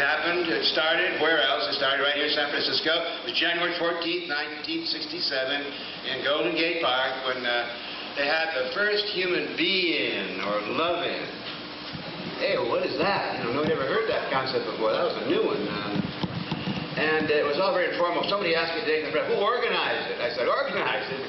happened, it started, where else? It started right here in San Francisco. It was January 14th, 1967, in Golden Gate Park, when they had the first human be-in, or love-in. Hey, what is that? You know, nobody ever heard that concept before. That was a new one. And it was all very informal. Somebody asked me today, who organized it? I said, organized it?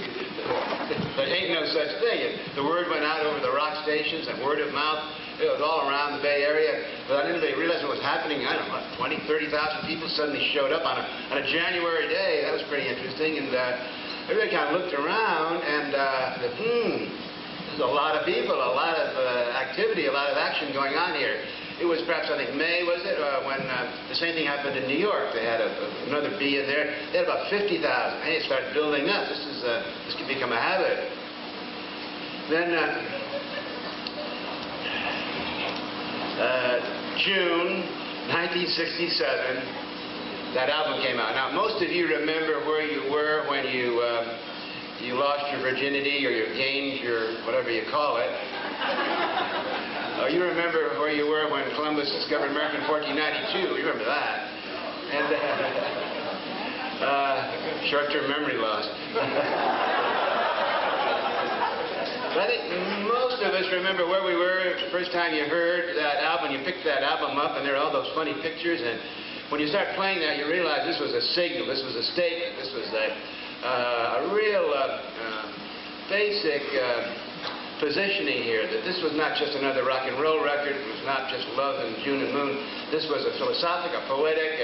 There ain't no such thing. The word went out over the rock stations and word of mouth. It was all around the Bay Area. But I didn't really realize what was happening. I don't know, 20, 30,000 people suddenly showed up on a January day. That was pretty interesting. And everybody kind of looked around and said, there's a lot of people, a lot of activity, a lot of action going on here. It was perhaps, I think, May, was it, when the same thing happened in New York. They had another bee in there. They had about 50,000. Hey, it started building up. This could become a habit. Then June 1967, that album came out. Now, most of you remember where you were when you lost your virginity or you gained your whatever you call it. You remember where you were when Columbus discovered America in 1492. You remember that. And short-term memory loss. But I think most of us remember where we were the first time you heard that album. You picked that album up, and there are all those funny pictures. And when you start playing that, you realize this was a signal. This was a statement. This was a real basic positioning here, that this was not just another rock and roll record. It was not just love and June and moon. This was a philosophical, poetic,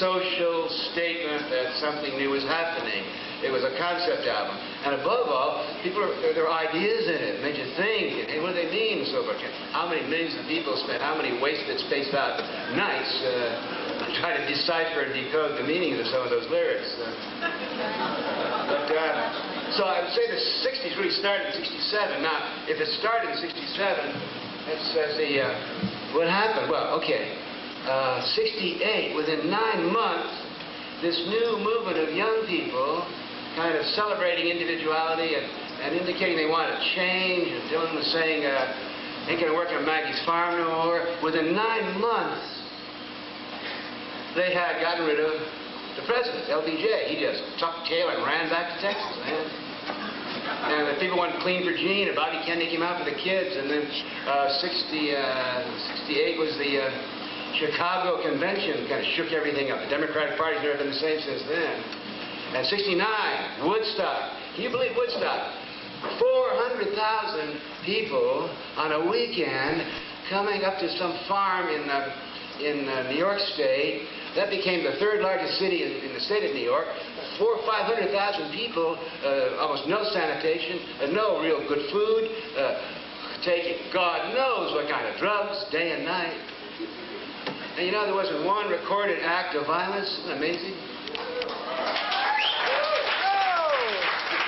social statement that something new was happening. It was a concept album. And above all, there were ideas in it. It made you think, hey, what do they mean? So how many millions of people spent, how many wasted, spaced out nights trying to decipher and decode the meanings of some of those lyrics. So I would say the 60s really started in 67. Now, if it started in 67, let's see, what happened? Well, okay, 68, within 9 months, this new movement of young people kind of celebrating individuality and indicating they want to change, and Dylan was saying, ain't going to work on Maggie's farm no more. Within 9 months, they had gotten rid of the president, LBJ. He just tucked tail and ran back to Texas, man. And the people wanted clean for Gene, and Bobby Kennedy came out for the kids. And then 68 was the Chicago Convention, kind of shook everything up. The Democratic Party's never been the same since then. And 69, Woodstock. Can you believe Woodstock? 400,000 people on a weekend coming up to some farm in New York State. That became the third largest city in the state of New York. 400,000 or 500,000 people, almost no sanitation, no real good food, taking God knows what kind of drugs, day and night. And you know, there wasn't one recorded act of violence. Isn't that amazing? Could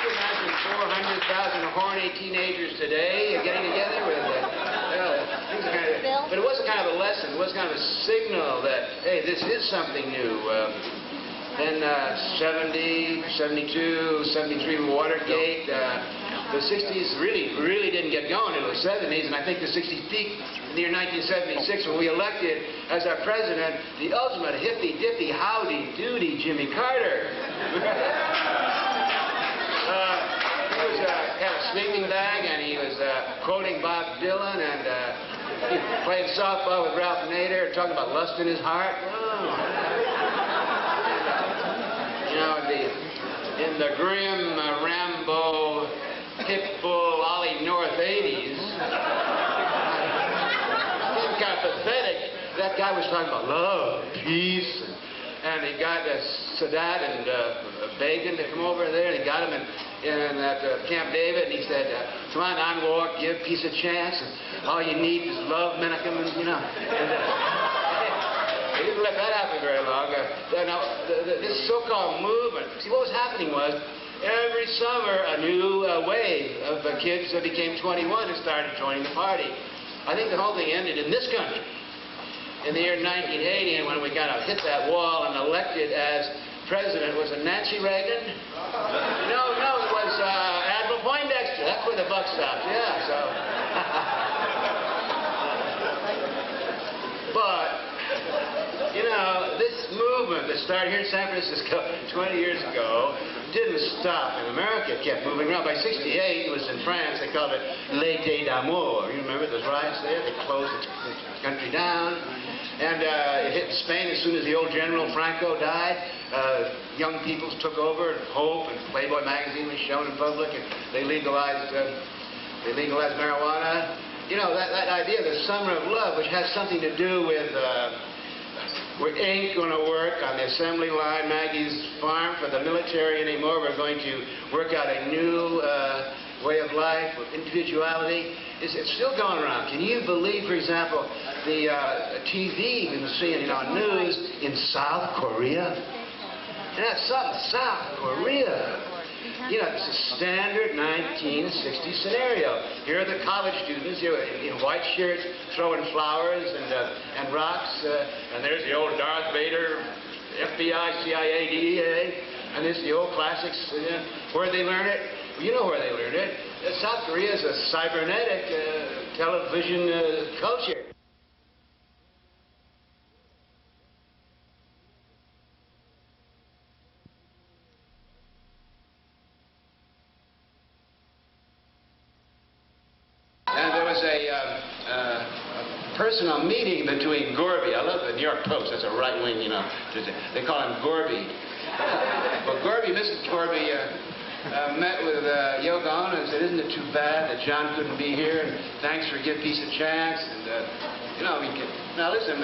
you imagine 400,000 horny teenagers today getting together with things kind of, but it was kind of a lesson. It was kind of a signal that, hey, this is something new. Then 70, 72, 73 Watergate. The 60s really didn't get going until the 70s, and I think the 60s peaked in the year 1976 when we elected as our president the ultimate hippy-dippy, howdy-doody Jimmy Carter. He was had a sleeping bag, and he was quoting Bob Dylan and playing softball with Ralph Nader, talking about lust in his heart. You know, in the grim Rambo, Pitbull, Ollie North 80s, kind of pathetic. That guy was talking about love, peace, and he got Sadat and Begin to come over there, and he got him in that Camp David, and he said, come on, Anwar, give peace a chance, and all you need is love, Menachem, and, you know. He didn't let that happen very long. This so-called movement, see, what was happening was, every summer, a new wave of kids that became 21 and started joining the party. I think the whole thing ended in this country in the year 1980, and when we kind of hit that wall and elected as president. Was it Nancy Reagan? No, it was Admiral Poindexter. That's where the buck stops. Yeah, so. But movement that started here in San Francisco 20 years ago didn't stop in America. It kept moving around. By 68, it was in France. They called it L'été d'amour. You remember those riots there? They closed the country down. And it hit Spain as soon as the old General Franco died. Young people took over, and Hope and Playboy magazine was shown in public, and they legalized marijuana. You know, that idea of the summer of love, which has something to do with ain't going to work on the assembly line, Maggie's farm for the military anymore. We're going to work out a new way of life with individuality. It's still going around. Can you believe, for example, the TV we've been seeing, you know, news in South Korea? And that's something, South Korea. You know, it's a standard 1960 scenario. Here are the college students, you know, in white shirts, throwing flowers and rocks, and there's the old Darth Vader, FBI, CIA, DEA, and this is the old classics. Where they learn it? Well, you know where they learned it. South Korea is a cybernetic television culture. And there was a personal meeting between Gorby. I love the New York Post. That's a right-wing, you know. They call him Gorby. Well, Mrs. Gorby met with Yoko Ono and said, "Isn't it too bad that John couldn't be here? And thanks for giving peace a chance." And you know, now listen,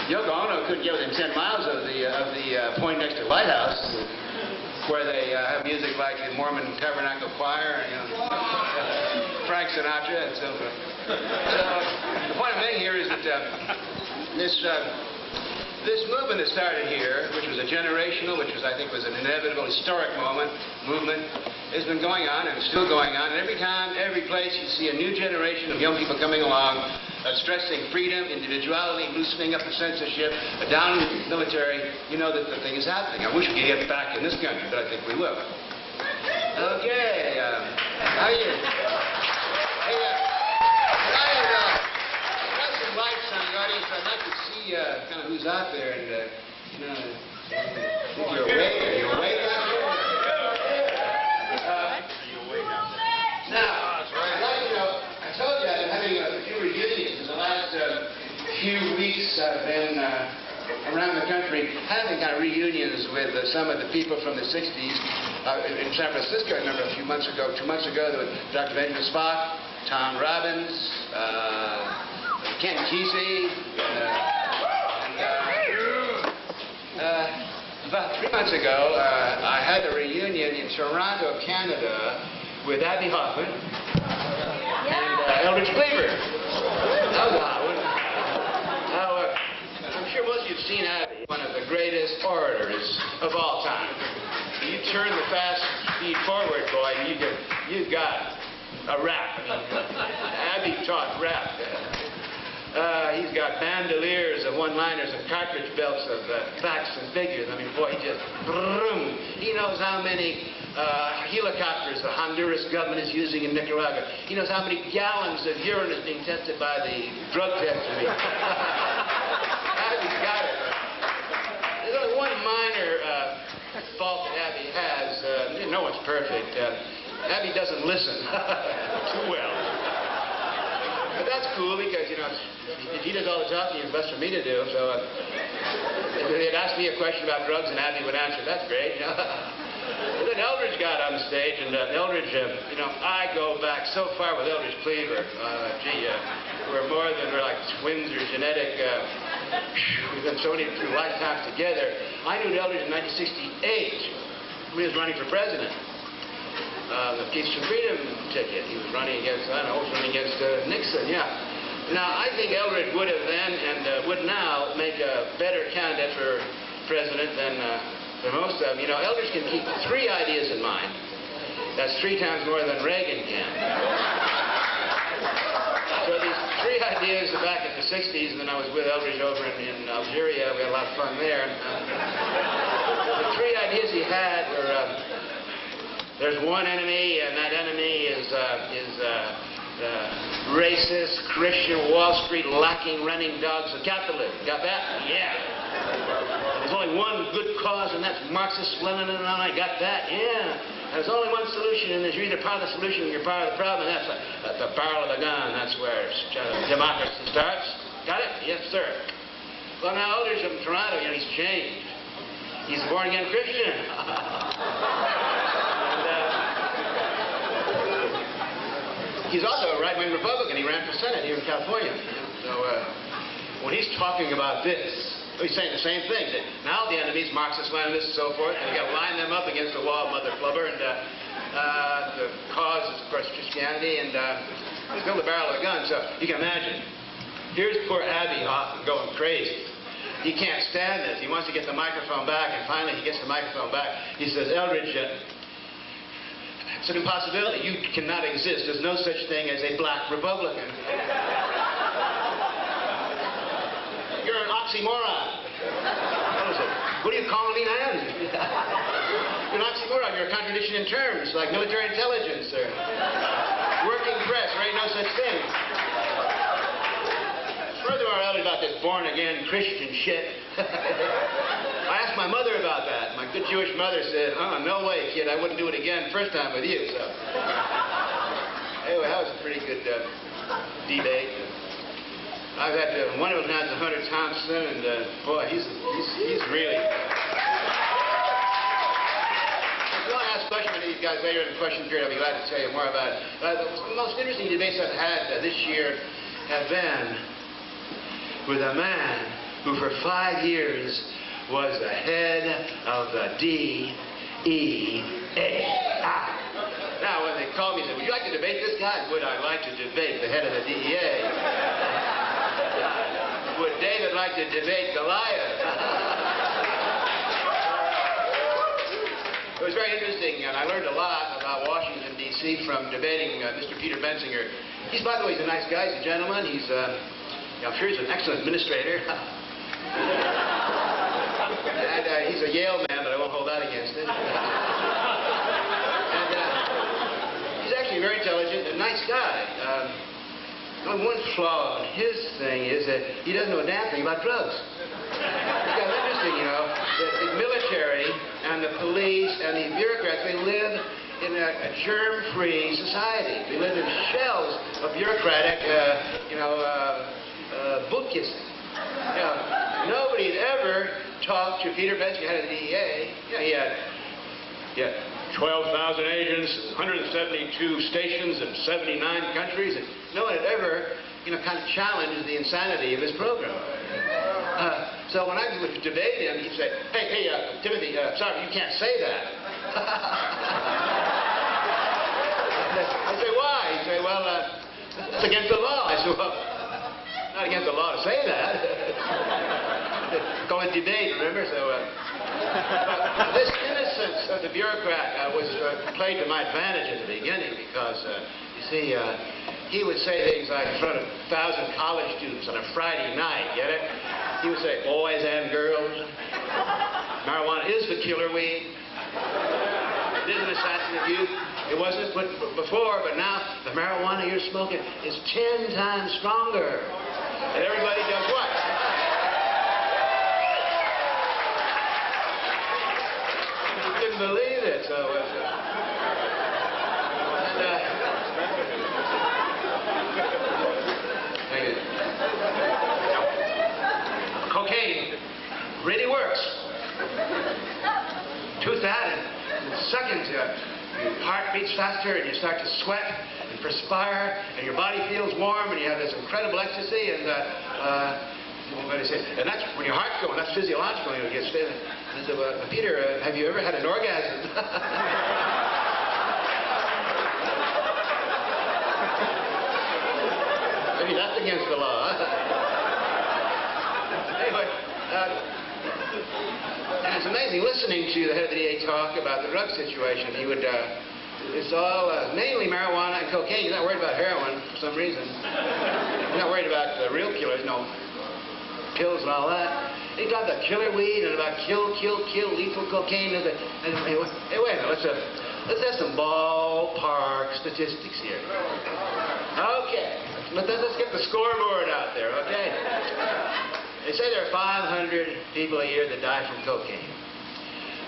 Yoko Ono couldn't get within 10 miles of the Poindexter Lighthouse, where they have music like the Mormon Tabernacle Choir, and, you know, Frank Sinatra, and so forth. So the point I'm making here is that this movement that started here, which was a generational, which was, I think, was an inevitable historic movement, has been going on and still going on. And every time, every place, you see a new generation of young people coming along, stressing freedom, individuality, loosening up the censorship, down in the military. You know that the thing is happening. I wish we could get back in this country, but I think we will. Okay, how are you? Hey, got some lights on the audience. I'd like to see kind of who's out there, and you know, if you're awake. Are you awake out there? Now, I told you I've been having a few reunions in the last few weeks. I've been around the country having kind of reunions with some of the people from the 60s. In San Francisco, I remember 2 months ago, there was Dr. Benjamin Spock, Tom Robbins, Ken Kesey, about 3 months ago, I had a reunion in Toronto, Canada, with Abby Hoffman and Eldridge Cleaver. That was a hot one. Now, I'm sure most of you have seen Abby, one of the greatest orators of all time. You turn the fast speed forward, boy, and you've got a rap. Abby taught rap. He's got bandoliers of one-liners and cartridge belts of facts and figures. I mean, boy, he just... Vroom. He knows how many helicopters the Honduras government is using in Nicaragua. He knows how many gallons of urine is being tested by the drug tester. Abby's got it. There's only one minor fault that Abby has. No one's perfect. Abby doesn't listen too well. But that's cool because, you know, if he does all the talking, it's best for me to do. So if they'd ask me a question about drugs and Abby would answer, that's great. You know? And then Eldridge got on the stage, and Eldridge, you know, I go back so far with Eldridge Cleaver. We're like twins or genetic. We've been so many through lifetimes together. I knew Eldridge in 1968 when he was running for president. The Peace and Freedom ticket. He was running against, Nixon, yeah. Now, I think Eldridge would have then and would now make a better candidate for president than most of them. You know, Eldridge can keep 3 ideas in mind. That's 3 times more than Reagan can. So these 3 ideas back in the 60s, and then I was with Eldridge over in Algeria. We had a lot of fun there. The 3 ideas he had were, there's one enemy, and that enemy is racist, Christian, Wall Street, lacking, running dogs of capitalism. Got that? Yeah. There's only one good cause, and that's Marxist-Lenin, and I got that. Yeah. There's only one solution, and you're either part of the solution or you're part of the problem, and that's the barrel of the gun. That's where democracy starts. Got it? Yes, sir. Well, now, Aldridge from Toronto, he's changed. He's a born-again Christian. He's also a right-wing Republican. He ran for Senate here in California. So when he's talking about this, he's saying the same thing. That now the enemy's Marxist, Leninists, and so forth, and you got to line them up against the wall, mother flubber, and the cause is, of course, Christianity, and he's built a barrel of a gun. So you can imagine. Here's poor Abby Hoffman going crazy. He can't stand this. He wants to get the microphone back, and finally he gets the microphone back. He says, Eldridge, it's an impossibility. You cannot exist. There's no such thing as a black Republican. You're an oxymoron. What are you calling me now? You're an oxymoron. You're a contradiction in terms, like military intelligence or working press. There ain't no such thing. Furthermore, Eldridge, about this born-again Christian shit. I asked my mother about that. My good Jewish mother said, oh, no way, kid. I wouldn't do it again first time with you. So anyway, that was a pretty good debate. I've had one of them has Hunter Thompson, and boy, he's really. If you want to ask questions to these guys later in the question period, I'll be glad to tell you more about it. The most interesting debates I've had this year have been with a man who for 5 years was the head of the DEA. Now, when they called me and said, would you like to debate this guy? Would I like to debate the head of the DEA? Would David like to debate Goliath? It was very interesting, and I learned a lot about Washington, D.C. from debating Mr. Peter Bensinger. He's, by the way, he's a nice guy. He's a gentleman. He's, I'm sure he's an excellent administrator. And he's a Yale man, but I won't hold that against him. And he's actually very intelligent and a nice guy. One flaw in his thing is that he doesn't know a damn thing about drugs. It's kind of interesting, that the military and the police and the bureaucrats, they live in a germ-free society. They live in shells of bureaucratic, book kissing. Nobody had ever talked to Peter Bensinger, head of the DEA. He had 12,000 agents, 172 stations in 79 countries. And no one had ever, kind of challenged the insanity of his program. So when I would debate him, he'd say, hey, Timothy, sorry, you can't say that. I'd say, why? He'd say, well, it's against the law. I said, well, not against the law to say that. Call it debate, remember? So this innocence of the bureaucrat was played to my advantage at the beginning because, you see, he would say things like in front of 1,000 college students on a Friday night, get it? He would say, boys and girls, marijuana is the killer weed. It is an assassin of youth. It wasn't before, but now the marijuana you're smoking is 10 times stronger. And everybody does what? Couldn't believe it. So, cocaine really works. Tooth that, and in seconds, your heart beats faster, and you start to sweat and perspire, and your body feels warm, and you have this incredible ecstasy, and and that's when your heart's going. That's physiological. You get stiff. I said, well, Peter, have you ever had an orgasm? Maybe that's against the law. Anyway, and it's amazing listening to the head of the DA talk about the drug situation. He would, it's all mainly marijuana and cocaine. He's not worried about heroin for some reason. He's not worried about the real killers, pills and all that. He talked about killer weed and about kill, lethal cocaine. Hey, wait a minute. Let's have some ballpark statistics here. Okay. Let's get the scoreboard out there, okay? They say there are 500 people a year that die from cocaine.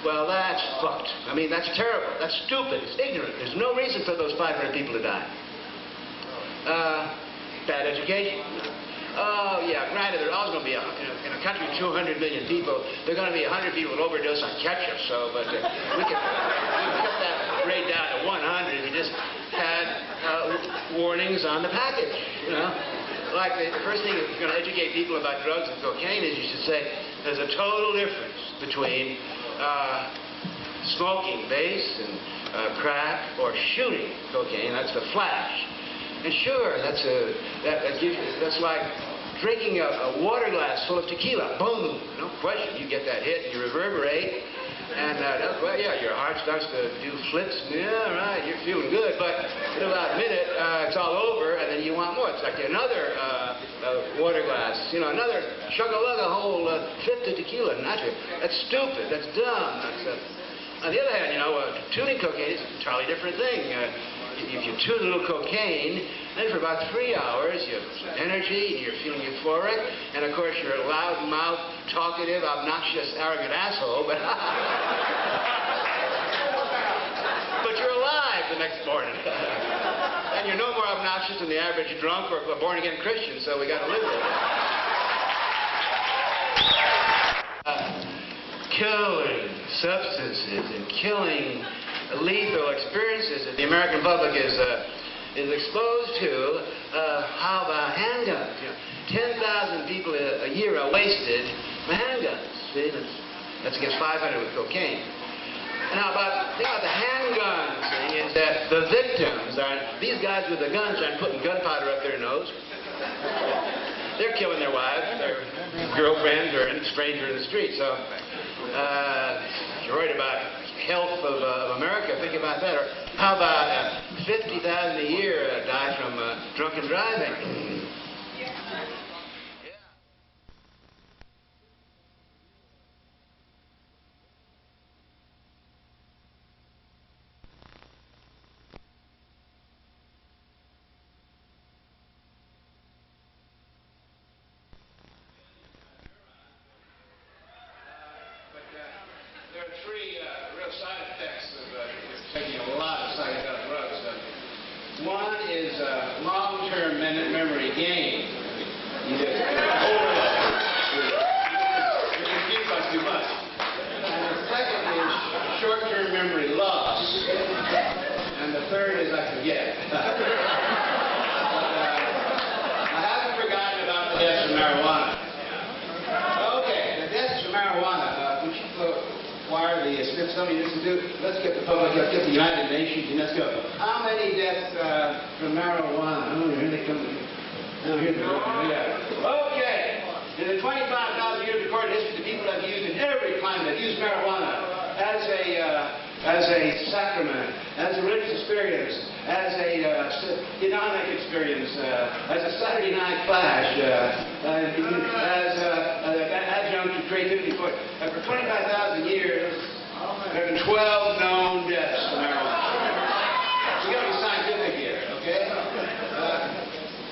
Well, that's fucked. I mean, that's terrible. That's stupid. It's ignorant. There's no reason for those 500 people to die. Bad education. Oh, yeah, granted, there's always going to be, in a country of 200 million people, there are going to be 100 people that overdose on ketchup, so, but we can cut that rate down to 100 if you just had warnings on the package, you know? Like, the first thing if you're going to educate people about drugs and cocaine is you should say there's a total difference between smoking base and crack or shooting cocaine. That's the flash. And sure, that's like drinking a water glass full of tequila. Boom! No question. You get that hit and you reverberate. And, well, yeah, your heart starts to do flips. Yeah, right, you're feeling good. But in about a minute, it's all over, and then you want more. It's like another water glass, you know, another chug-a-lug, a whole fifth of tequila. That's stupid. That's dumb. On the other hand, you know, tuning cocaine is an entirely different thing. If you tune a little cocaine, then for about 3 hours, you have energy, you're feeling euphoric, and of course you're a loud-mouthed, talkative, obnoxious, arrogant asshole, but but you're alive the next morning. And you're no more obnoxious than the average drunk or a born-again Christian, so we got to live with it. Killing substances and killing lethal experiences that the American public is exposed to. How about handguns? You know, 10,000 people a year are wasted by handguns. See, that's against 500 with cocaine. Now, the thing about the handgun thing is that the victims are these guys with the guns aren't putting gunpowder up their nose. They're killing their wives, their girlfriends, or any stranger in the street. So, if you're worried about health of America, think about that. Or how about 50,000 a year die from drunken driving? One is long-term memory gain. You just you're confused by too much. And the second is short-term memory loss. And the third is I forget. I haven't forgotten about the deaths from marijuana. Okay, the deaths from marijuana. Would you wire the Smithsonian Institute? Let's get the public, let's get the United Nations, and let's go. How many deaths from marijuana? Oh, here they come. Oh, here they come. Yeah. Okay. In the 25,000 years recorded history, the people have used in every climate have used marijuana as a sacrament, as a religious experience, as a hedonic experience, as a Saturday night flash, as an adjunct to creativity. For 25,000 years, there have been 12 known deaths from marijuana. We got to be scientific here, okay?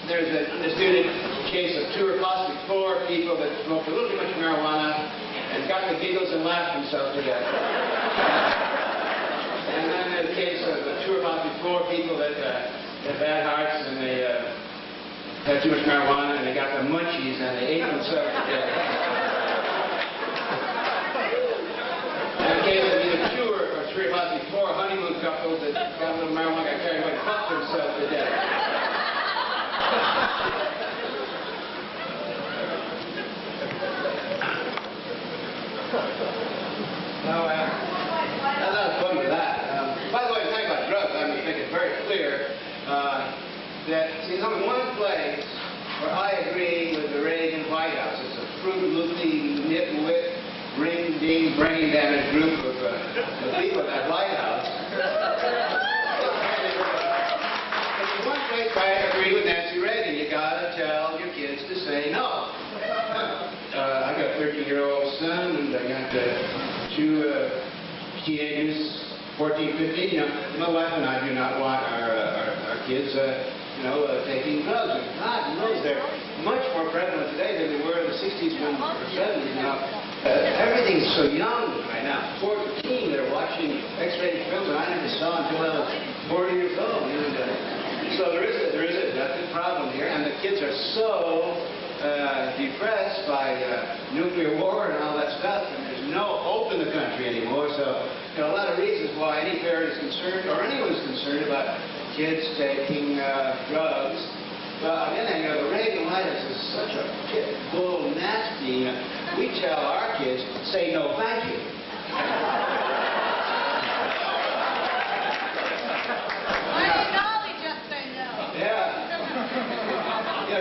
There's a undisputed case of 2 or possibly 4 people that smoked a little too much marijuana and got the giggles and laughed themselves to death. And then there's a case of 2 or possibly 4 people that had bad hearts and they had too much marijuana and they got the munchies and they ate themselves to death. And a case of either 2 or 3 or possibly 4 honeymoon couples that got a little marijuana, got carried away, and fucked themselves to death. No, that's not fun with that. By the way, talking about drugs, I make it very clear that, see, there's only one place where I agree with the Reagan White House. It's a fruit-loopy, nitwit, ring-ding, brain-damaged group of people at that White House. There's one place where I agree with Nancy Reagan. You gotta tell your kids to say no. I got a 13-year-old son, and I got 2 teenagers, 14, 15. You know, my wife and I do not want our kids, taking drugs. God knows they're much more prevalent today than they were in the 60s 60s when, or 70s, you know, everything's so young right now. 14, they're watching X-rated films that I never saw until I was 40 years old. So there is a definite problem here, and the kids are so depressed by nuclear war and all that stuff, and there's no hope in the country anymore. So there are a lot of reasons why any parent is concerned, or anyone's concerned about kids taking drugs. But on the other hand, the Reagan-itis is such a pit bull nasty. We tell our kids, say no thank you.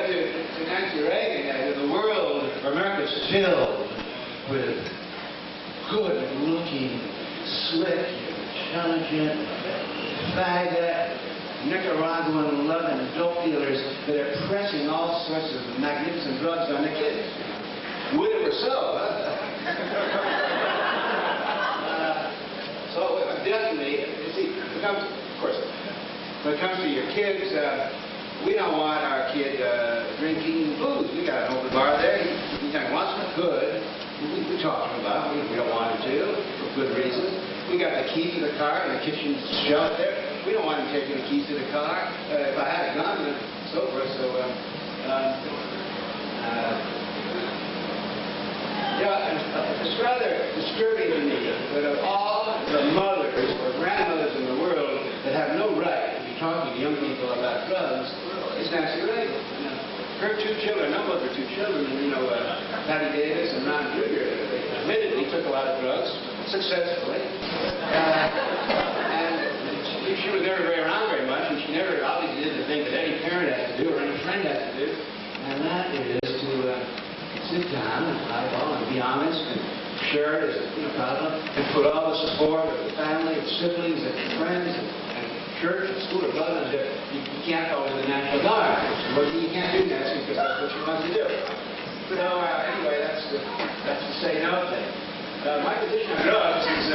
To Nancy Reagan, the world, America's filled with good-looking, slick, intelligent, faggot, Nicaraguan-loving dope dealers that are pressing all sorts of magnificent drugs on the kids. Would it were so, huh? So definitely, you see, of course, when it comes to your kids, we don't want our kid drinking booze. We got an open bar there. He wants it good. We talk to him about it. We don't want him to, for good reasons. We got the key to the car and the kitchen shelf there. We don't want him taking the keys to the car. If I had a gun and so forth. So, it's rather disturbing to me that of all the mothers or grandmothers in the world that have no right to be talking to young people about drugs, it's Nancy Reagan. Her two children, no both her two children, Patty Davis and Ron Jr., they admittedly took a lot of drugs successfully. And she was never very around very much, and she never obviously did the thing that any parent has to do or any friend has to do, and that is to sit down and eyeball and be honest and share it as a problem and put all the support of the family and siblings and friends and church and school or brothers that you can't go to the National Guard. Well, you can't do that because that's what she wants to do. So anyway, that's the say no thing. My position on drugs is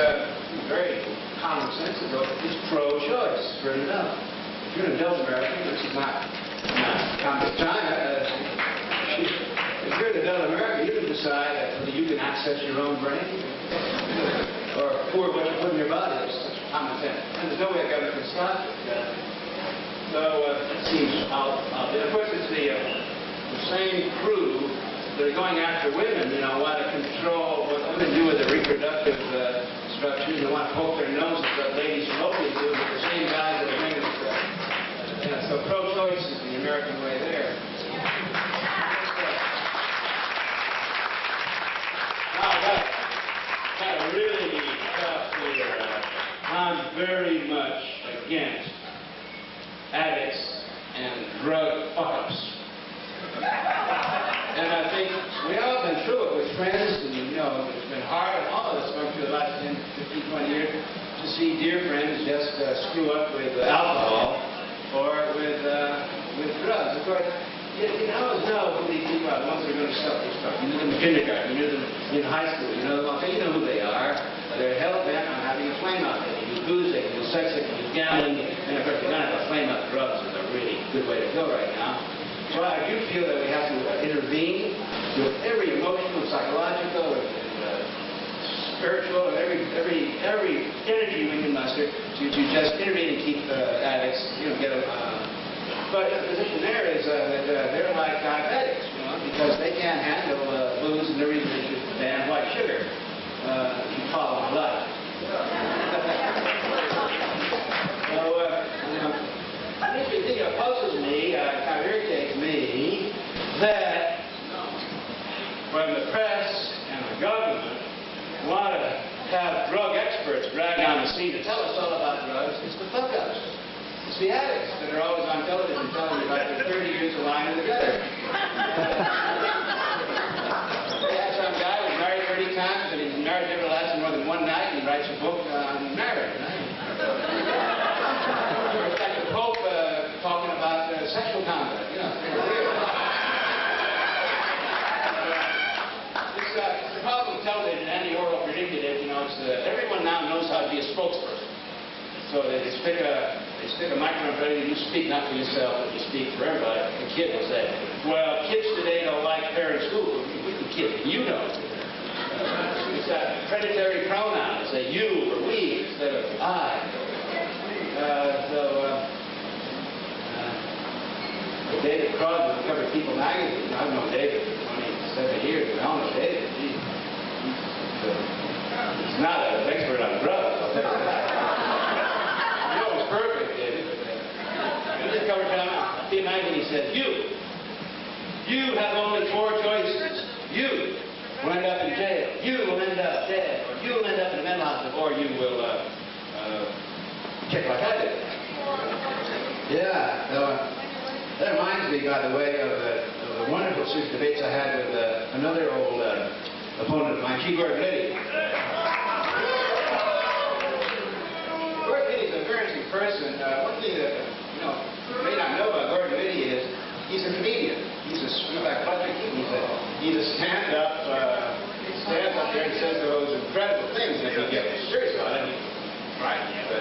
very commonsensical. It's pro-choice for an adult. If you're an adult American, this is not communist China. If you're an adult American, you can decide that you can access your own brain or afford what you put in your body. It's common sense. And there's no way a government can stop it. So it seems out there. Of course, it's the same crew that are going after women, want to control what women do with their reproductive structures. They want to poke their noses at what ladies locally do, but the same guys that are bringing it. So pro-choice is the American way there. Now, got to really be tough here. I'm very much against addicts and drug fuck-ups. And I think we all been through it with friends, and it's been hard on all of us going through the last 10, 15, 20 years to see dear friends just screw up with alcohol or with drugs. Of course, you always know who these people are, the ones that are going to sell this stuff. You knew them in kindergarten, you knew them in high school, you know who they are. They're hell-bent on having a flame out. They can do booze, they can do sex, they can do gambling, and of course they're going to have a flame out. Drugs is a really good way to go right now. So I do feel that we have to intervene with every emotional, psychological, and spiritual, and every energy we can muster to just intervene and keep addicts, but the position there is that they're like diabetics, because they can't handle booze, and the reason is just damn white sugar. You follow my life. So, the thing that opposes me, kind of irritates me, that when the press and the government want to have drug experts dragged on the scene to tell us all about drugs, it's the fuck-ups. It's the addicts that are always on television telling you about their 30 years of lying in the gutter. They have some guy who's married 30 times, and his marriage never lasted more than one night, and he writes a book on marriage. It's like the Pope talking about sexual conduct. It's the problem with television. Andy Orwell predicted it. Everyone now knows how to be a spokesperson. So they stick a microphone in front of you. You speak not for yourself, but you speak for everybody. The kid will say, "Well, kids today don't like fair in school." We can kidding. You don't. It's a predatory pronoun. It's a you or we instead of I. David Crosby covered People magazine. I've known David for 27 years. I don't know David. He's not an expert on drugs, I'll tell you that. You know, it's perfect, David. He just covered People magazine. He says, you have only 4 choices. You will end up in jail. You will end up dead. Or you will end up in a mental hospital. Or you will kick like I did. Yeah. That reminds me, by the way, of the wonderful series of debates I had with another old opponent of mine, Gordon Liddy. Gordon Liddy is a very interesting person. One thing that you may not know about Gordon Liddy is he's a comedian. He's a stand-up. He stands up there and says those incredible things that he gets serious about it. Right, but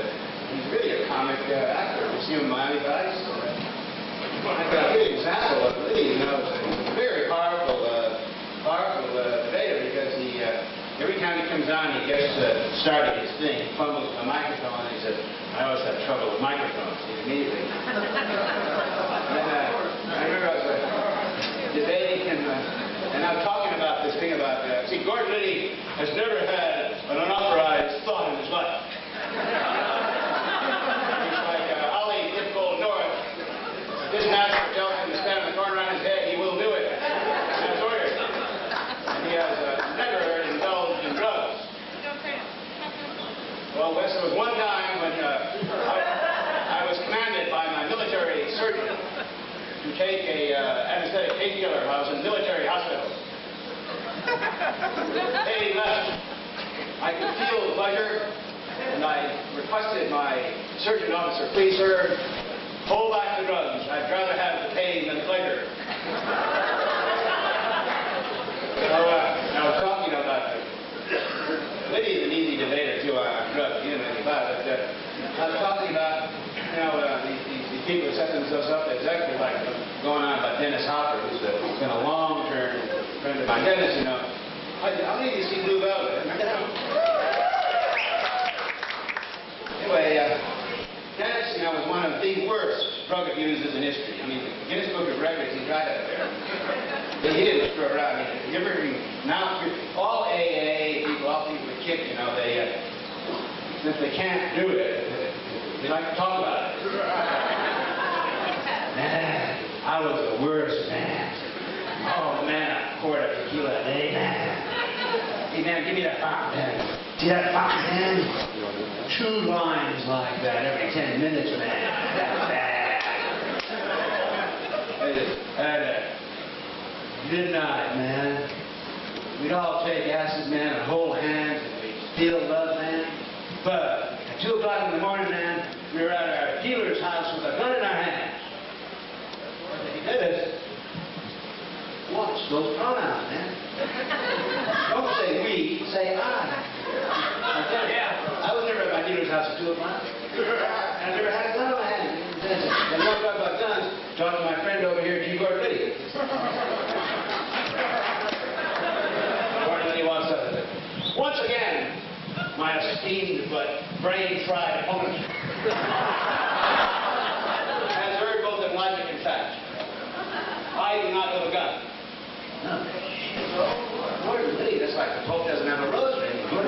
he's really a comic actor. You see him in Miami Vice. I've got a good example of Liddy. He's a very powerful debater because he every time he comes on, he gets started his thing. He fumbles a microphone and he says, "I always have trouble with microphones." Immediately. And I remember I was debating and I'm talking about this thing about see, Gordon Liddy has never had an unauthorized thought in his life. His master tells him to stand in the corner on his head, he will do it. That's ordered. And he has never indulged in drugs. Well, there was one time when I was commanded by my military surgeon to take a anesthetic painkiller. I was in military hospital. They left. I could feel the pleasure, and I requested my surgeon officer, "Please, sir, hold back the drugs. I'd rather have the pain than the pleasure." So I was talking about Liddy's an easy debater too on drugs. He didn't know anything about it. But I was talking about these people who set themselves up as experts, like going on about Dennis Hopper, who's been a long-term friend of mine. Dennis, how many of you see Blue Velvet? Anyway. Dennis, was one of the worst drug abusers in history. I mean, the Guinness Book of Records, he's right up there. But he didn't screw around. Now, all AA people, all people with kick, they, since they can't do it, they like to talk about it. Man, I was the worst, man. Oh, man, a quart of tequila a day, man. Hey, man, give me that fountain pen. See that fountain pen? 2 lines like that every 10 minutes, man. That's bad. Midnight, man. We'd all take acid, man, and hold hands, and we'd feel love, man. But at 2 o'clock in the morning, man, we were at our dealer's house with a gun in our hands. He did it. Watch those pronouns, man. Don't say we, say I. I was never at my dealer's house at 2 o'clock. I never had a gun in my hand. And you want to talk about guns, talk to my friend over here, Gordon Liddy. Gordon Liddy wants to, once again, my esteemed but brain-fried opponent has heard both in logic and fact. I do not own a gun. No. Gordon Liddy, that's like the Pope doesn't have a rosary anymore.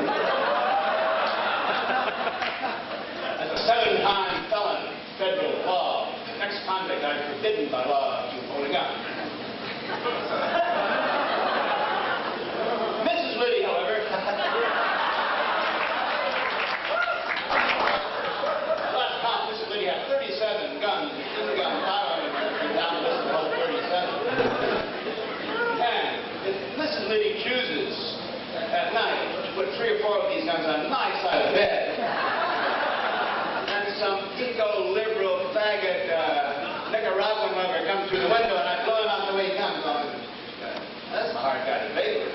As a 7-time felon, federal law, ex-convict, I'm forbidden by law to own a gun. Mrs. Liddy, however, last count, Mrs. Liddy had 37 guns, including gun power, and down the list of all 37. And if Mrs. Liddy chooses at night to put 3 or 4 of these guns on my side of the bed, some eco-liberal faggot Nicaraguan lover comes through the window and I blow him out the way he comes on. That's a hard guy to debate with.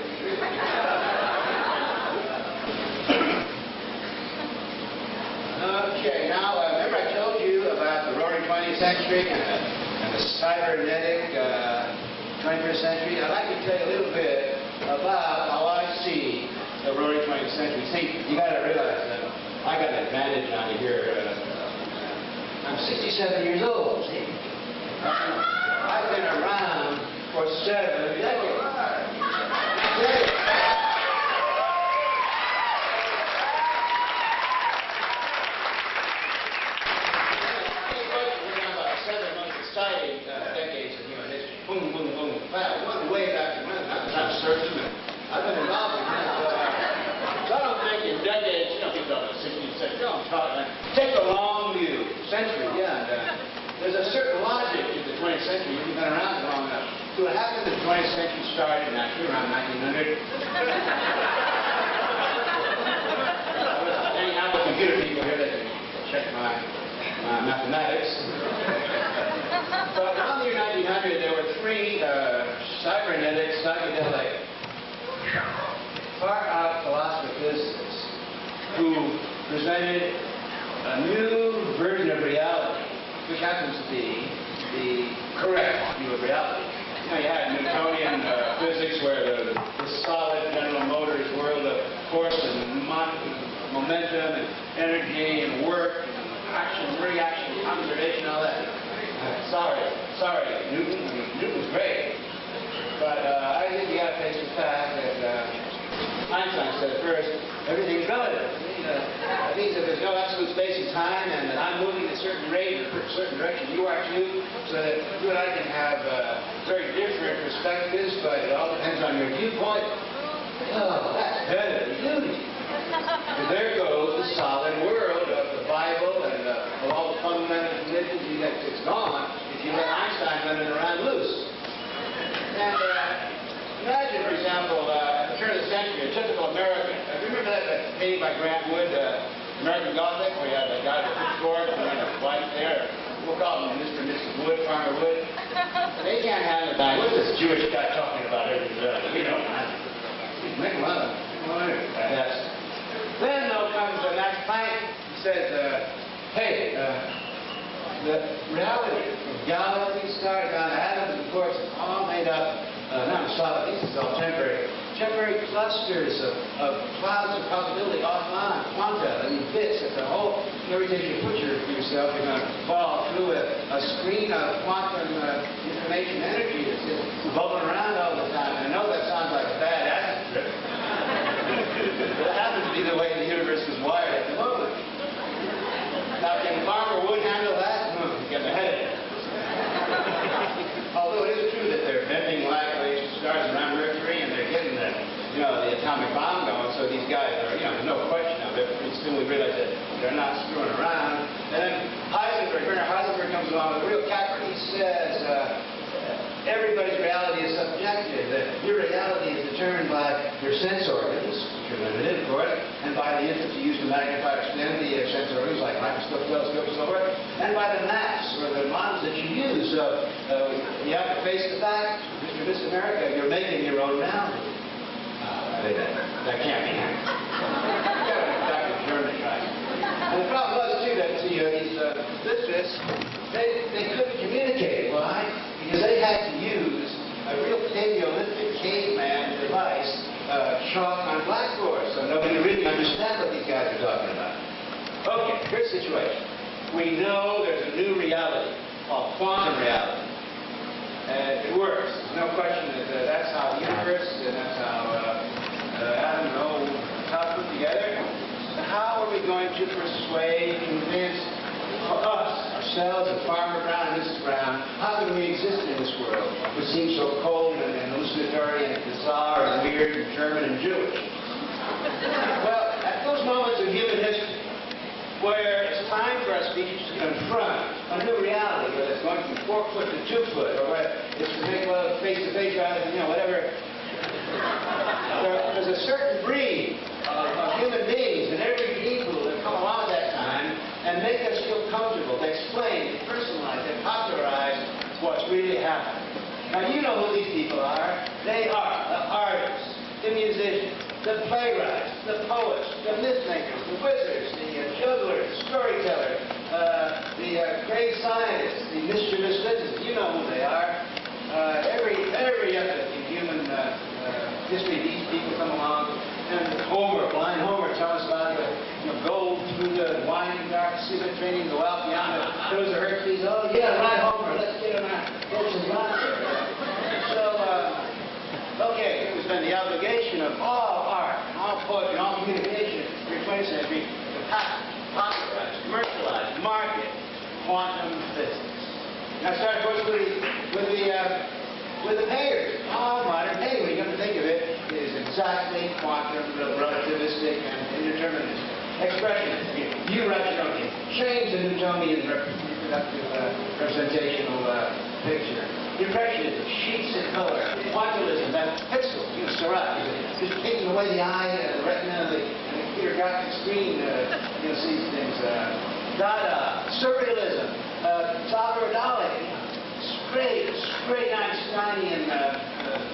Okay, now remember I told you about the roaring 20th century and the cybernetic 21st century? I'd like to tell you a little bit about how I see the roaring 20th century. See, you got to realize that I got an advantage on here. I'm 67 years old, see? I've been around for 7 decades. Exciting decades of human history. Boom, boom, boom. Wow, one way after another. I'm certain. I've been involved in this. So I don't think in decades, people don't know, 16th century. Don't talk about it. Take a long view. Century, yeah. And, there's a certain logic to the 20th century. You've been around long enough. So what happened in the 20th century started actually around 1900. I was hanging out with computer people here that can check my mathematics. But around the year 1900, there were 3 cybernetic, psychedelic, far-out philosopher-physicists who presented a new version of reality, which happens to be the correct view of reality. You had Newtonian physics, where the solid General Motors world of force and momentum and energy and work and action, reaction, conservation, all that. Sorry, Newton. Newton's great. But I think you got to face the fact that Einstein said first, everything's relative. That means that there's no absolute space and time, and that I'm moving at a certain rate in a certain direction. You are too, so that you and I can have very different perspectives, but it all depends on your viewpoint. Oh, that's heavy duty. So there goes the solid world of the Bible and of all the fundamental religions. It's gone if you let Einstein running around loose. And imagine, for example, at the turn of the century, a typical American. Remember that painting by Grant Wood, American Gothic, where you had that guy with the pitchfork and a wife there? We'll call him Mr. and Mrs. Wood, Farmer Wood. They can't handle that. What's this Jewish guy talking about everything? We don't know. Make him up. Yes. Then, though, comes the next plank. He says, hey, the reality of galaxies, stars, atoms, of course, it's all made up, not solid, this is all temporary. Temporary clusters of clouds of probability offline, quanta, bits, it's a whole, everything you put yourself, you're going to fall through a screen of quantum information energy that's just bubbling around all the time. I know that sounds like a bad acid trip. But it happens to be the way the universe is wired at the moment. Now, can Farmer Wood handle that? Get my head in. Although it is true that they're bending likely stars around Mercury and they're getting the atomic bomb going, so these guys are, no question of it. Pretty soon we realize that they're not screwing around. And then Werner Heisenberg comes along with a real capper. He says, everybody's reality is subjective, that your reality is determined by your sense organs, which are limited, of course, and by the inputs you use to magnify or extend the sense organs, like microscope, telescope, and so forth, and by the maps, or the models that you use. So you have to face the fact, Mr. Miss America, you're making your own reality. That can't be happening. You've got to go back to Germany, right? And the problem was, too, that these physicists, they couldn't communicate. Why? Because they had to use a real Paleolithic caveman device, chalk on blackboards, so nobody really understands what these guys are talking about. Okay, here's the situation. We know there's a new reality called quantum reality. It works. There's no question that that's how the universe and that's how atoms are all put together. So how are we going to persuade, convince us, ourselves, and Farmer Brown and Mrs. Brown, how can we exist in this world, which seems so cold and hallucinatory and bizarre and weird and German and Jewish? Well, at those moments in human history where it's time for our speech to confront a new reality, whether it's going from 4 foot to 2 foot, or whether it's to make love face-to-face rather than, whatever. There's a certain breed of human beings and every people that come along at that time and make us feel comfortable. They explain, they personalize, they popularize what's really happening. Now, you know who these people are. They are the artists, the musicians, the playwrights, the poets, the myth-makers, the wizards, the jugglers, the storytellers, the great scientists, the mischievous physicists. You know who they are. Every epoch in human history in all communication, in the 20th century, the popularized, commercialized, market, quantum physics. Now, start, of course, with the payers. All modern pay, when you come to think of it, is exactly quantum, relativistic, and indeterministic. Expressionism. You write your own thing. Change the Newtonian reproductive representational picture. Impressionism, sheets of color. Quantilism, that pixels, Seurat, just taking away the eye, the retina, and the computer graphic screen, sees things. Dada, surrealism, Salvador Dali, straight Einsteinian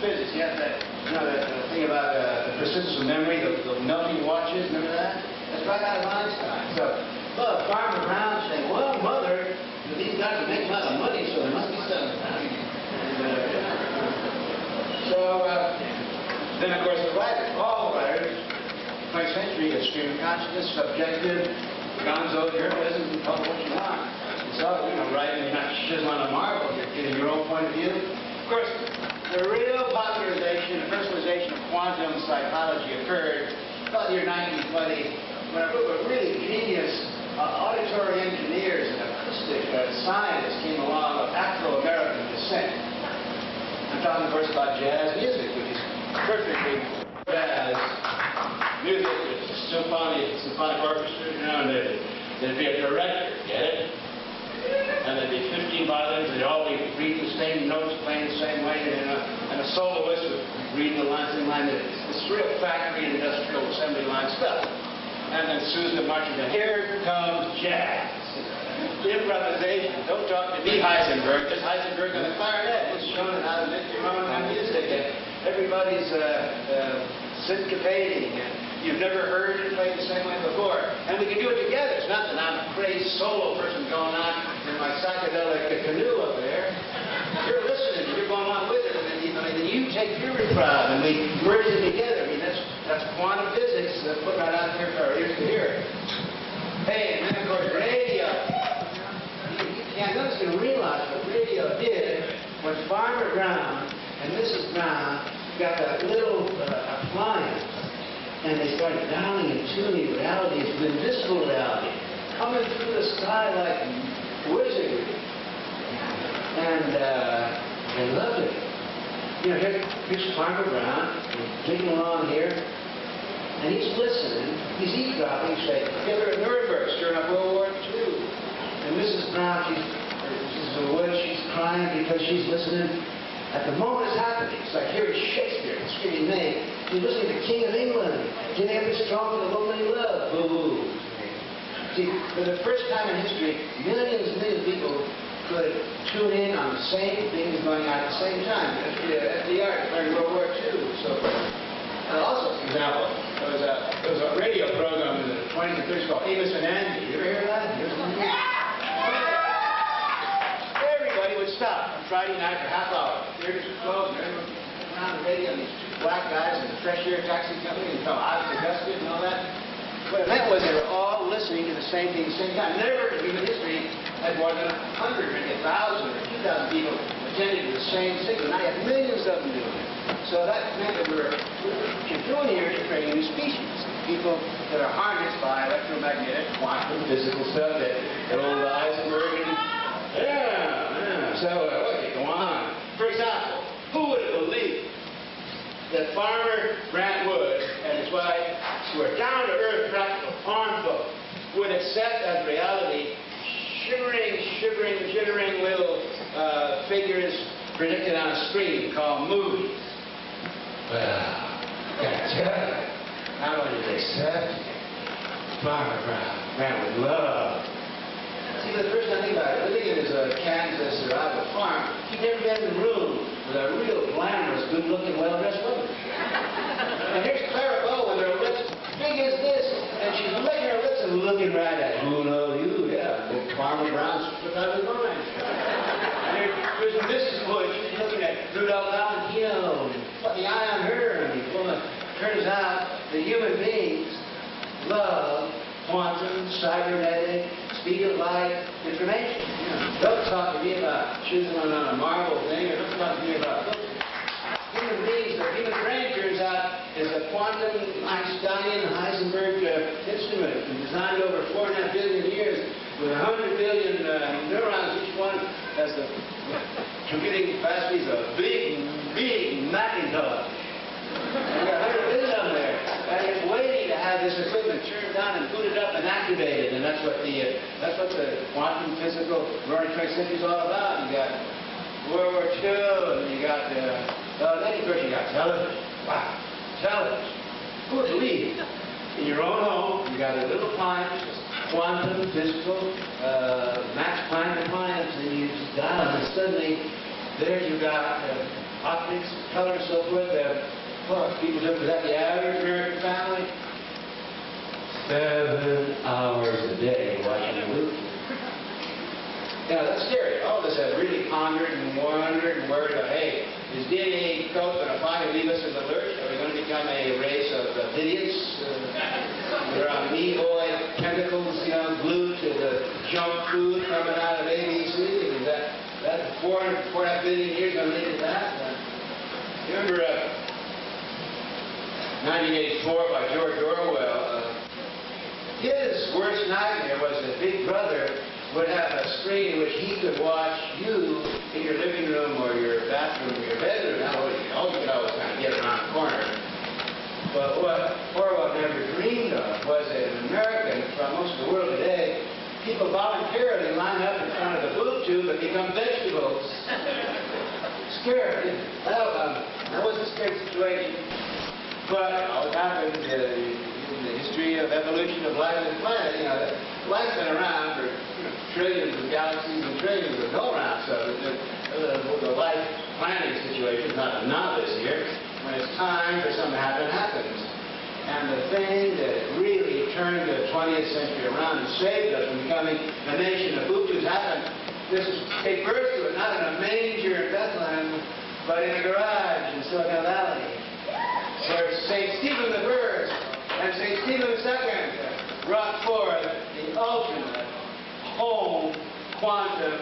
physics. You have that, that thing about the persistence of memory, the melting watches, remember that? That's right out of Einstein. So, look, Farmer Brown saying, well, Mother, these guys are making a lot of money, so there must be something. Then, of course, the writers, all writers, 20th century, get stream of consciousness, subjective, gonzo journalism, you call it what you want. It's all, writing, you're not chiseling a marble, you're getting your own point of view. Of course, the real popularization and personalization of quantum psychology occurred about the year 1920, when a group of really genius auditory engineers and acoustic scientists came along of Afro-American descent. I'm talking, of course, about jazz music, which is perfectly jazz music. It's a symphonic orchestra, and there'd be a director, get it? And there'd be 15 violins, they'd all be reading the same notes, playing the same way, and a soloist would read the lines in line. It's real factory industrial assembly line stuff. And then Susan marching in. Here comes jazz. Improvisation. Don't talk to me, Heisenberg. There's Heisenberg on the clarinet. It's showing how to make your own music. And everybody's syncopating. And you've never heard it played the same way before. And we can do it together. It's not that I'm a crazy solo person going on in my psychedelic canoe up there. You're listening. You're going on with it. And then you take your improv and we merge it together. I mean, that's quantum physics put right out there for our ears to hear. Hey, and then, of course, radio. Yeah, nobody's going to realize what radio did when Farmer Brown and Mrs. Brown got that little appliance and they started dialing and tuning reality into invisible reality, coming through the sky like wizardry. And they loved it. Here's Farmer Brown, digging along here, and he's listening, he's eavesdropping, say, Hitler at Nuremberg, stirring up World War II. And Mrs. Brown, she's in the woods, she's crying because she's listening. At the moment it's happening, it's like hearing Shakespeare, it's screaming May. She's listening to King of England, getting ever strong for the woman you love. Boo. See, for the first time in history, millions and millions of people could tune in on the same things going on at the same time. FDR during World War II. So, also, for example, there was a radio program in the 20s and 30s called Amos and Andy. You ever hear that? Everybody would stop on Friday night for half hour. Theaters would close, and everyone would sit around the radio, and these two black guys in a fresh air taxi company and come out of the dusted and all that. What it meant was they were all listening to the same thing at the same time. Never in human history had more than 100, maybe 1,000 or 2,000 people attending to the same signal. Now you have millions of them doing it. So that meant that what you're doing here is creating new species. People that are harnessed by electromagnetic, quantum, physical stuff that old Heisenberg and... Yeah. So, okay, go on. For example, who would have believed that Farmer Grant Wood and his wife, who are down-to-earth, practical farm folk, would accept as reality jittering little figures predicted on a screen called movies? Well, gotta tell you, not only did they accept, Farmer Grant would love. See, the first thing about it, living in his Kansas or Iowa farm, he'd never been in a room with a real glamorous, good-looking, well-dressed woman. And here's Clara Bow with her lips big as this, and she's licking her lips and looking right at him. Who knows you? Yeah, Farmer Brown's put out his mind. And here's Mrs. Wood, she's looking at Rudolph Valentino, and put the eye on her, and turns out that human beings love quantum, cybernetic, speed of light information. Don't talk to me about choosing on a marble thing, or don't talk to me about human beings. The human brain turns out is a quantum Einsteinian with 100 billion neurons, each one has the computing capacity of a big Macintosh. You got 100 billion of them there, and it's waiting to have this equipment turned on and booted up and activated, and that's what the quantum physical learning 20th century is all about. You got World War II, and you got then of course you got television. Wow, television. Who would believe? In your own home, you got a little appliance, quantum physical, Max Planck appliance, and you just dial, and suddenly there you got optics, color, and so forth. Well, people look at the average American family, 7 hours a day watching a movie. Now, that's scary. All of us have really pondered and wondered and worried about, hey, is DNA code going to finally leave us in the lurch? Are we going to become a race of idiots? We're on amoeboid tentacles, glued to the junk food coming out of ABC? Is that 4.5 billion years going to lead to that? You remember 1984 by George Orwell? His worst nightmare was that Big Brother would have a screen in which he could watch you in your living room or your bathroom or your bedroom. Now, you could always kind of get around the corner. But what Orwell never dreamed of was that in America, and from most of the world today, people voluntarily line up in front of the boob tube and become vegetables. Scared. Well, that was a scary situation. But what happened in the history of evolution of life on the planet, life's been around for trillions of galaxies and trillions of go-rounds, so the life planning situation is not a novice here. When it's time for something to happen, it happens. And the thing that really turned the 20th century around and saved us from becoming a nation of boob tubes happened. This gave birth to it, not in a manger in Bethlehem, but in a garage in Silicon Valley, where St. Stephen the First and St. Stephen the Second brought forth the ultimate home quantum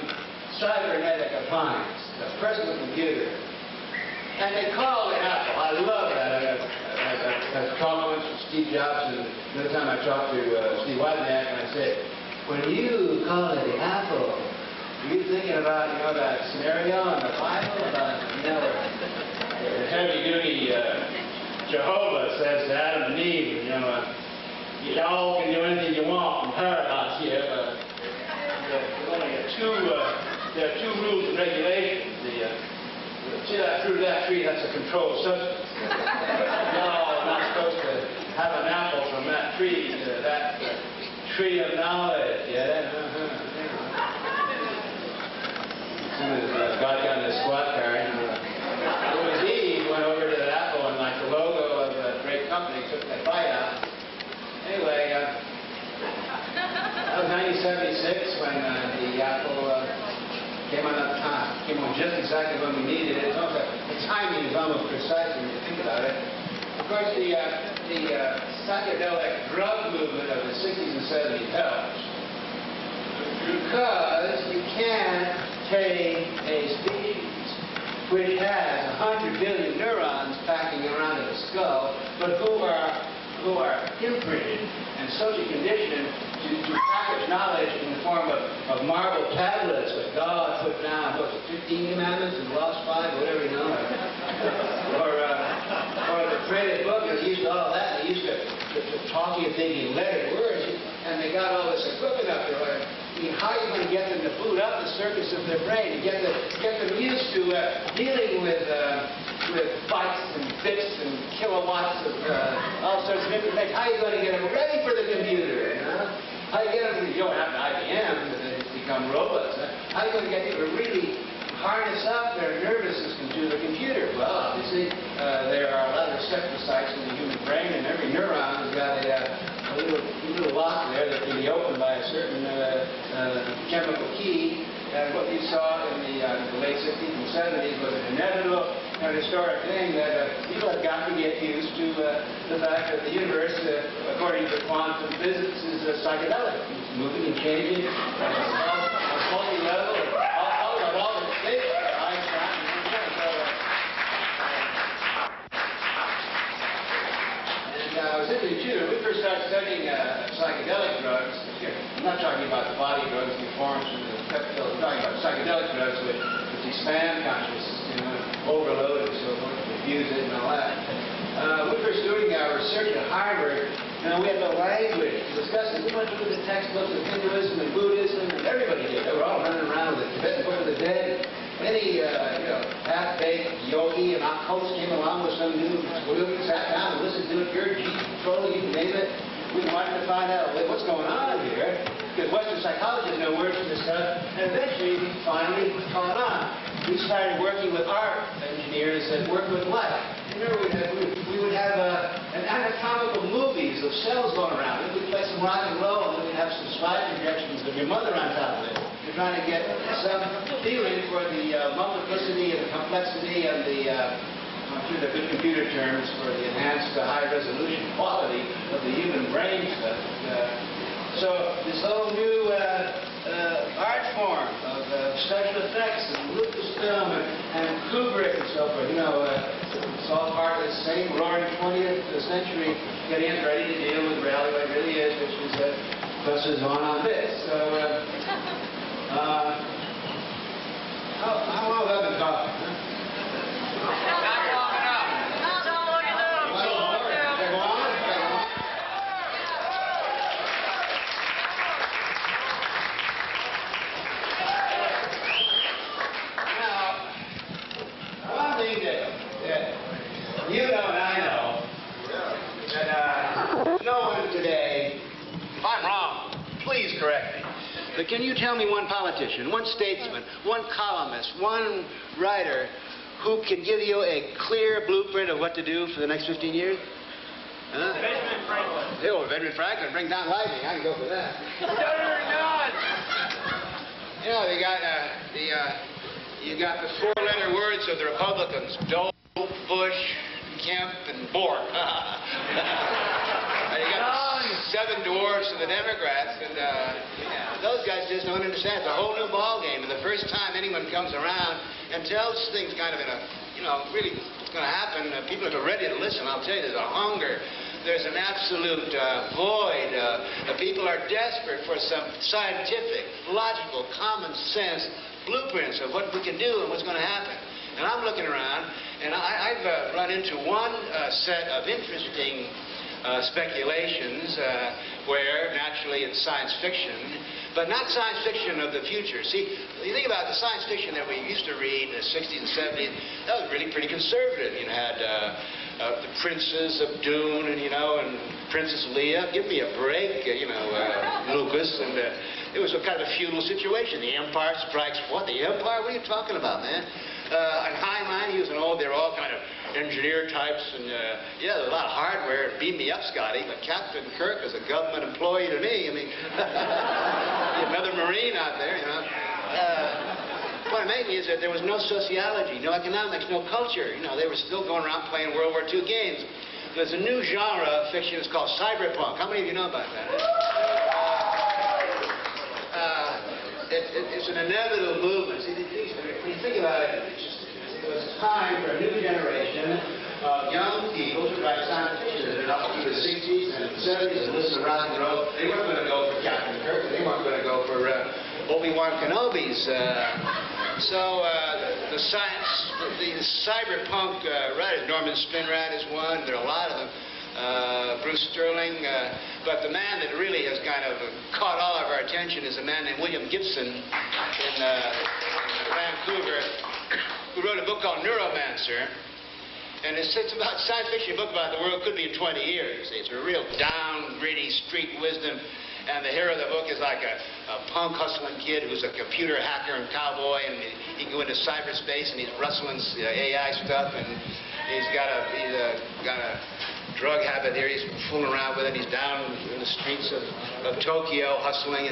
cybernetic appliance, the personal computer. And they call it Apple. I love that. I talked once with Steve Jobs, and another time I talked to Steve Wozniak, and I said, when you call it the Apple, are you thinking about, that scenario in the Bible about, the heavy-duty Jehovah says to Adam and Eve, you all can do anything you want in paradise here, but there are two rules and regulations. See that fruit of that tree, that's a controlled substance. Y'all are not supposed to have an apple from that tree, that tree of knowledge. Yeah. As soon as God got in his squat car, it was Eve went over to the apple and like the logo of a great company took that bite out. Anyway, that was 1976 when the apple came on just exactly when we needed it. The timing is almost precise when you think about it. Of course, the psychedelic drug movement of the 60s and 70s helped, because you can't take a species which has 100 billion neurons packing around in the skull, but who are imprinted and socially conditioned to package knowledge in the form of marble tablets that God put down, 15 commandments and lost 5, whatever or the printed book is used to all that. They used to talk you thinking lettered words, and they got all this equipment up there. How are you going to get them to boot up the circuits of their brain, get them used to dealing with bytes and bits and kilowatts of all sorts of information? How are you going to get them ready for the computer? How do you get them? You don't have an IBM, but it's become robust. How are you going to get people to really harness up their nervous system to the computer? Well, obviously, there are a lot of receptor sites in the human brain, and every neuron has got a little lock there that can be opened by a certain chemical key. And what you saw in the late 60s and 70s was an inevitable and historic thing that people have got to get used to the fact that the universe, according to quantum physics, is psychedelic. It's moving and changing on multi-level. All the states are Einstein. And I was interested too. When we first started studying psychedelic drugs, not talking about the body drugs, the performance, and the pep pills. I'm talking about psychedelic drugs which expand consciousness, overload and so forth, diffuse it and all that. When we were doing our research at Harvard, we had no language to discuss it. We went through the textbooks of Hinduism and Buddhism, and everybody did. They were all running around with the Tibetan Book of the Dead. Any, half-baked yogi and occultist came along with some new group and sat down and listened to it, pure G control, you can name it. We wanted to find out what's going on here, because Western psychologists know words for this stuff, and eventually we finally caught on. We started working with art engineers that work with light. Remember, we would have an anatomical movies of cells going around. We'd play some rock and roll, and then we'd have some slide projections of your mother on top of it. You're trying to get some feeling for the multiplicity and the complexity and the through the good computer terms for the enhanced high-resolution quality of the human brain stuff. So this whole new art form of special effects and Lucasfilm and Kubrick and so forth, it's all part of the same roaring 20th century getting us ready to deal with reality what it really is, which is what's on this. So, how long have I been talking? You know and I know that no one today, if I'm wrong, please correct me, but can you tell me one politician, one statesman, one columnist, one writer who can give you a clear blueprint of what to do for the next 15 years? Huh? Benjamin Franklin. Oh, Benjamin Franklin, bring down lightning. I can go for that. You got the four-letter words of the Republicans: Dole, Bush, Kemp, and Bork. And you got the seven dwarfs of the Democrats, and those guys just don't understand. It's a whole new ball game, and the first time anyone comes around and tells things kind of in a, really what's going to happen, people are ready to listen. I'll tell you, there's a hunger. There's an absolute void. People are desperate for some scientific, logical, common sense blueprints of what we can do and what's going to happen. And I'm looking around, and I've run into one set of interesting speculations where, naturally, it's science fiction, but not science fiction of the future. See, you think about the science fiction that we used to read in the 60s and 70s, that was really pretty conservative. You had the Princes of Dune, and Princess Leia. Give me a break, Lucas. And it was a kind of a feudal situation. The Empire Strikes What? The Empire? What are you talking about, man? And Heinlein, they were all kind of engineer types, and there's a lot of hardware. Beam me up, Scotty, but Captain Kirk is a government employee to me. Another Marine out there, What amazed me is that there was no sociology, no economics, no culture. They were still going around playing World War II games. There's a new genre of fiction. It's called cyberpunk. How many of you know about that? It's an inevitable movement. See, when you think about it, it was time for a new generation of young people to write science fiction. They're up through the 60s and 70s and listen to rock and roll. They weren't going to go for Captain Kirk. They weren't going to go for Obi-Wan Kenobi's. The cyberpunk writers, Norman Spinrad is one. There are a lot of them. Bruce Sterling, but the man that really has kind of caught all of our attention is a man named William Gibson in Vancouver, who wrote a book called Neuromancer, and it's about science fiction book about the world could be in 20 years. It's a real down, gritty, street wisdom, and the hero of the book is like a punk hustling kid who's a computer hacker and cowboy, and he can go into cyberspace and he's rustling AI stuff, and he's got a drug habit here. He's fooling around with it. He's down in the streets of Tokyo hustling.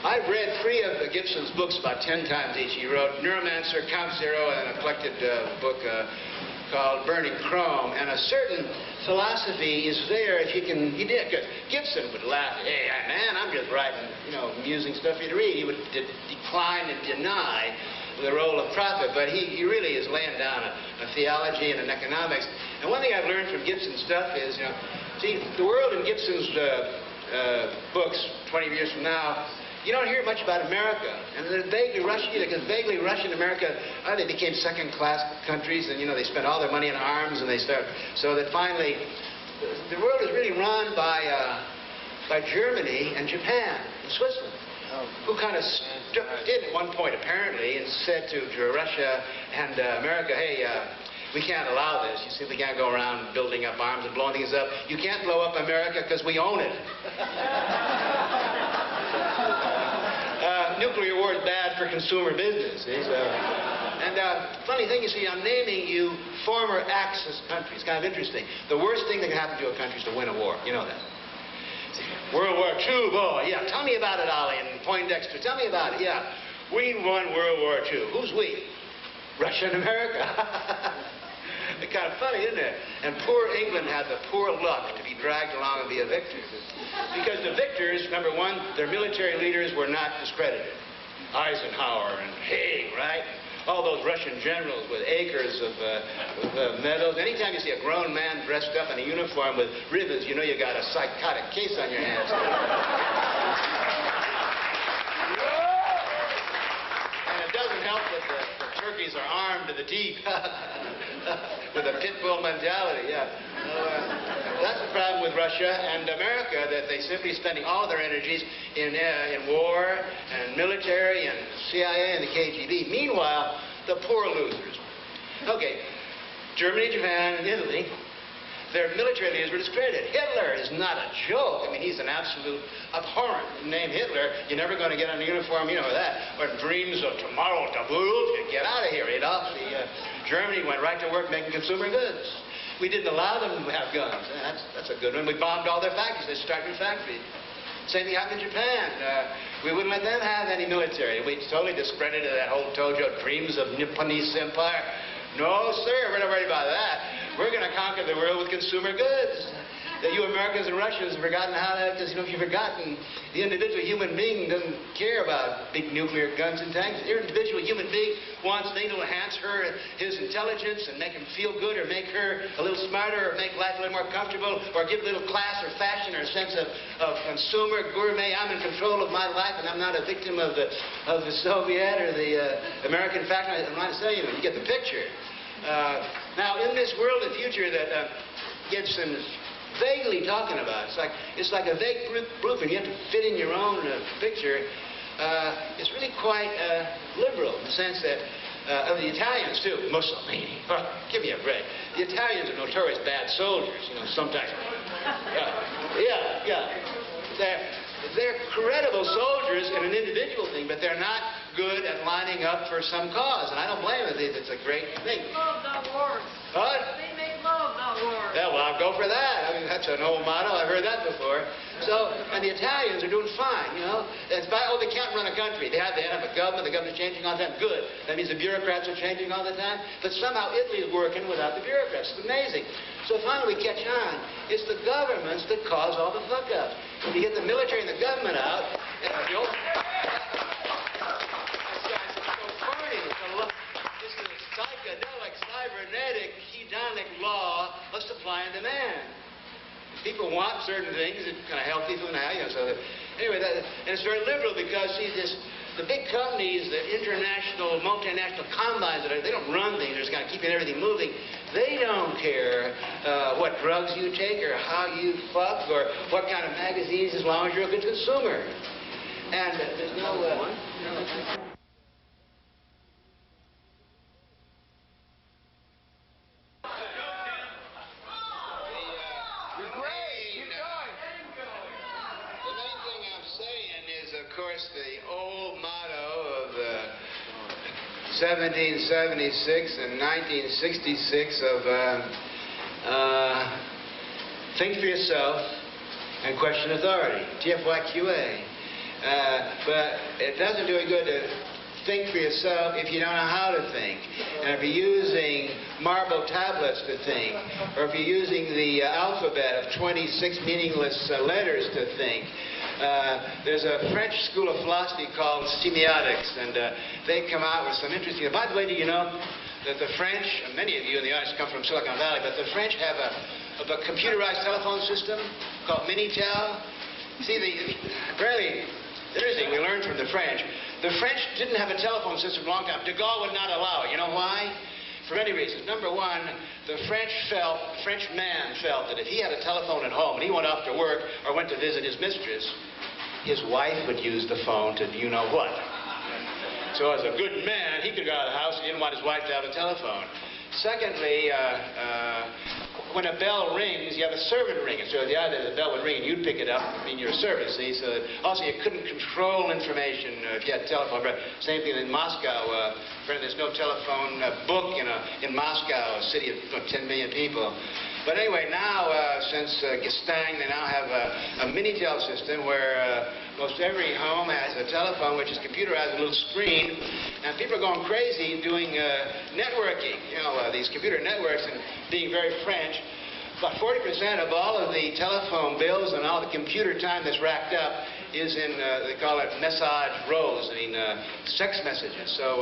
I've read 3 of Gibson's books about 10 times each. He wrote Neuromancer, Count Zero, and a collected book called Burning Chrome. And a certain philosophy is there if you can. He did. Gibson would laugh. Hey, man, I'm just writing, amusing stuff for you to read. He would decline and deny the role of prophet, but he really is laying down a theology and an economics. And one thing I've learned from Gibson's stuff is, see, the world in Gibson's books 20 years from now, you don't hear much about America. And they're vaguely Russian, because vaguely Russian America, they became second-class countries, and, you know, they spent all their money on arms, and they start, so that finally, the world is really run by Germany and Japan and Switzerland, who kind of stepped in at one point, apparently, and said to Russia and America, hey, we can't allow this. You simply can't go around building up arms and blowing things up. You can't blow up America because we own it. Nuclear war is bad for consumer business. And funny thing, you see, I'm naming you former Axis countries. Kind of interesting. The worst thing that can happen to a country is to win a war. You know that. World War II, boy. Yeah, tell me about it, Ollie, and Poindexter. Tell me about it. Yeah, we won World War II. Who's we? Russia and America. It's kind of funny, isn't it? And poor England had the poor luck to be dragged along and be a victor. Because the victors, number one, their military leaders were not discredited. Eisenhower and Haig, right? All those Russian generals with acres of medals. Anytime you see a grown man dressed up in a uniform with ribbons, you know you got a psychotic case on your hands. And it doesn't help that the turkeys are armed to the teeth with a pit bull mentality, yeah. That's the problem with Russia and America, that they simply spending all their energies in war and military and CIA and the KGB. Meanwhile, the poor losers. Okay, Germany, Japan, and Italy, their military leaders were discredited. Hitler is not a joke. I mean, he's an absolute abhorrent. Name Hitler, you're never going to get on a uniform, you know that. Or dreams of tomorrow, taboo, get out of here, Adolf. Germany went right to work making consumer goods. We didn't allow them to have guns. That's a good one. We bombed all their factories. They started new factories. Same thing happened in Japan. We wouldn't let them have any military. We totally discredited that whole Tojo dreams of Nipponese empire. No, sir, we're not worried about that. We're going to conquer the world with consumer goods. That you Americans and Russians have forgotten how that, because, you know, if you've forgotten, the individual human being doesn't care about big nuclear guns and tanks. The individual human being wants things to enhance his intelligence and make him feel good, or make her a little smarter, or make life a little more comfortable, or give a little class or fashion or a sense of consumer gourmet. I'm in control of my life, and I'm not a victim of the Soviet or the American factory. I'm trying to tell you, you get the picture. Now, in this world of future that Gibson is vaguely talking about, it's like a vague blueprint. You have to fit in your own picture. It's really quite liberal in the sense that of the Italians too. Mussolini, give me a break. The Italians are notorious bad soldiers. You know, sometimes. They're credible soldiers in an individual thing, but they're not good at lining up for some cause. And I don't blame them. It's a great thing. Love, not wars. What? They make love, not wars. Yeah, well, I'll go for that. I mean, that's an old motto. I've heard that before. So, and the Italians are doing fine, you know. They can't run a country. They have a government. The government's changing all the time. Good. That means the bureaucrats are changing all the time. But somehow Italy is working without the bureaucrats. It's amazing. So finally we catch on. It's the governments that cause all the fuck up. When you get the military and the government out, and the old... This is a psychedelic, cybernetic, hedonic law of supply and demand. People want certain things, it's kind of healthy food now, you know, so that, anyway, and it's very liberal because, see, the big companies, the international, multinational combines, they don't run things, they're just kind of keeping everything moving. They don't care what drugs you take or how you fuck or what kind of magazines, as long as you're a good consumer. And there's no... Of course, the old motto of 1776 and 1966 of think for yourself and question authority, TFYQA. But it doesn't do any good to think for yourself if you don't know how to think. And if you're using marble tablets to think, or if you're using the alphabet of 26 meaningless letters to think, there's a French school of philosophy called semiotics, and they come out with some interesting... By the way, do you know that the French, and many of you in the audience come from Silicon Valley, but the French have a computerized telephone system called Minitel, See, really interesting, we learned from the French. The French didn't have a telephone system for a long time. De Gaulle would not allow it. You know why? For many reasons. Number one, the French man felt that if he had a telephone at home and he went off to work or went to visit his mistress, his wife would use the phone to you-know-what. So as a good man, he could go out of the house and he didn't want his wife to have a telephone. Secondly, when a bell rings, you have a servant ringing. So the idea that the bell would ring and you'd pick it up, I mean, you're a servant, see? So also you couldn't control information if you had a telephone. But same thing in Moscow. There's no telephone book in Moscow, a city of 10 million people. But anyway, now, since Gestang, they now have a Minitel system where most every home has a telephone, which is computerized, a little screen, and people are going crazy doing networking, you know, these computer networks, and being very French. About 40% of all of the telephone bills and all the computer time that's racked up is in, they call it message rose, I mean, sex messages. So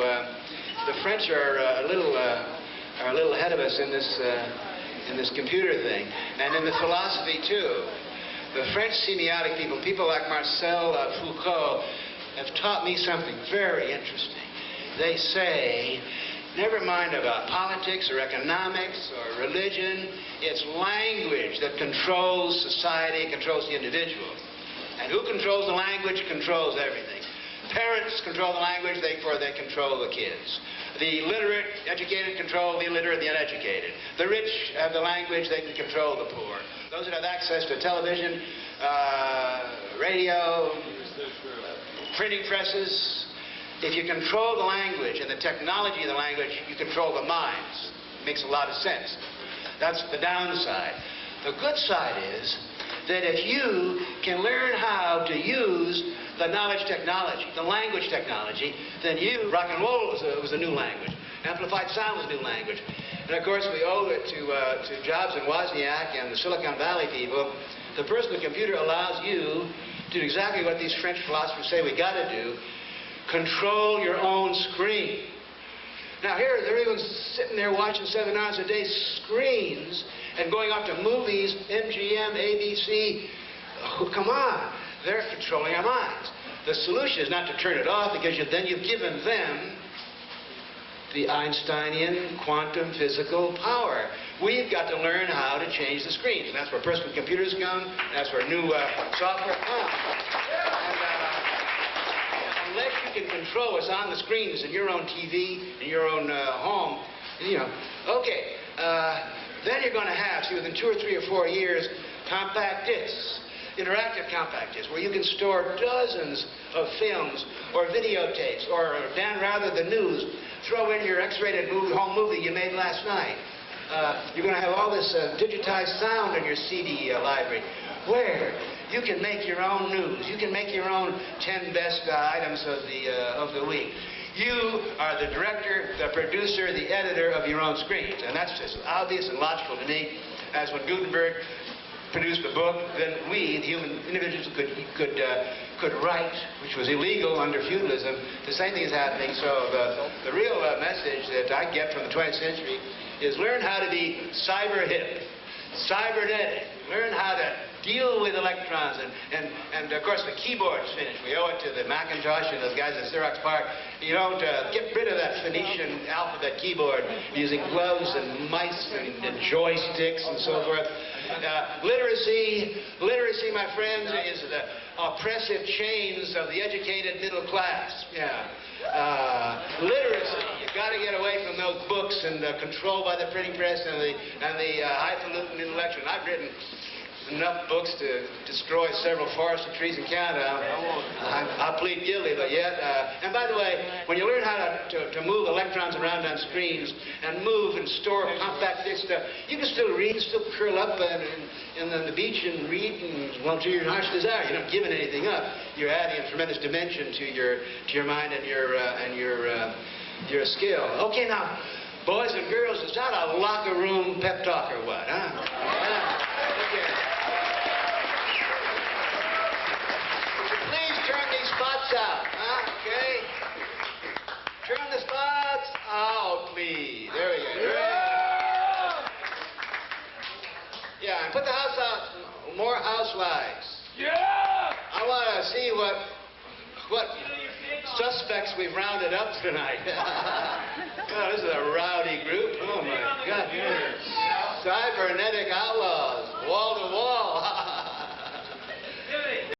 the French are a little ahead of us in this computer thing, and in the philosophy too. The French semiotic people like Marcel Foucault, have taught me something very interesting. They say, never mind about politics or economics or religion, it's language that controls society, controls the individual. And who controls the language controls everything. Parents control the language, therefore they control the kids. The literate, educated control the illiterate, the uneducated. The rich have the language, they can control the poor. Those that have access to television, radio, printing presses, if you control the language and the technology of the language, you control the minds. It makes a lot of sense. That's the downside. The good side is that if you can learn how to use the knowledge technology, the language technology, then rock and roll was a new language. Amplified sound was a new language. And of course, we owe it to Jobs and Wozniak and the Silicon Valley people. The personal computer allows you to do exactly what these French philosophers say we got to do: control your own screen. Now here, they're even sitting there watching 7 hours a day screens and going off to movies, MGM, ABC. Oh, come on. They're controlling our minds. The solution is not to turn it off, because then you've given them the Einsteinian quantum physical power. We've got to learn how to change the screens. And that's where personal computers come. And that's where new software comes. And unless you can control what's on the screens in your own TV, in your own home, you know, okay, then you're going to have, see, within 2 or 3 or 4 years, compact discs. Interactive compact discs, where you can store dozens of films or videotapes, or rather the news. Throw in your X-rated home movie you made last night. You're going to have all this digitized sound in your CD library, where you can make your own news. You can make your own 10 best items of the week. You are the director, the producer, the editor of your own screens, and that's just obvious and logical to me. As when Gutenberg produced a book, then we, the human individuals, could write, which was illegal under feudalism. The same thing is happening. So the real message that I get from the 20th century is learn how to be cyber hip, cybernetic. Learn how to deal with electrons, and of course the keyboard's finished. We owe it to the Macintosh and those guys at Xerox PARC. You don't get rid of that Phoenician alphabet keyboard using gloves and mice and joysticks and so forth. Literacy, my friends, is the oppressive chains of the educated middle class. Yeah. Literacy, you've got to get away from those books and controlled by the printing press and the highfalutin intellectual. I've written enough books to destroy several forests and trees in Canada. I plead guilty, but yet. And by the way, when you learn how to move electrons around on screens and move and store compact disc stuff, you can still read, still curl up on the beach and read, and well, to your heart's desire. You're not giving anything up. You're adding a tremendous dimension to your mind and your skill. Okay, now, boys and girls, is that a locker room pep talk or what? Huh? Okay. Spots out, huh? Okay. Turn the spots out, please. There we go. Yeah, and put the house out. More house lights. Yeah! what suspects we've rounded up tonight. Oh, this is a rowdy group. Oh, my God. Cybernetic outlaws, wall to wall.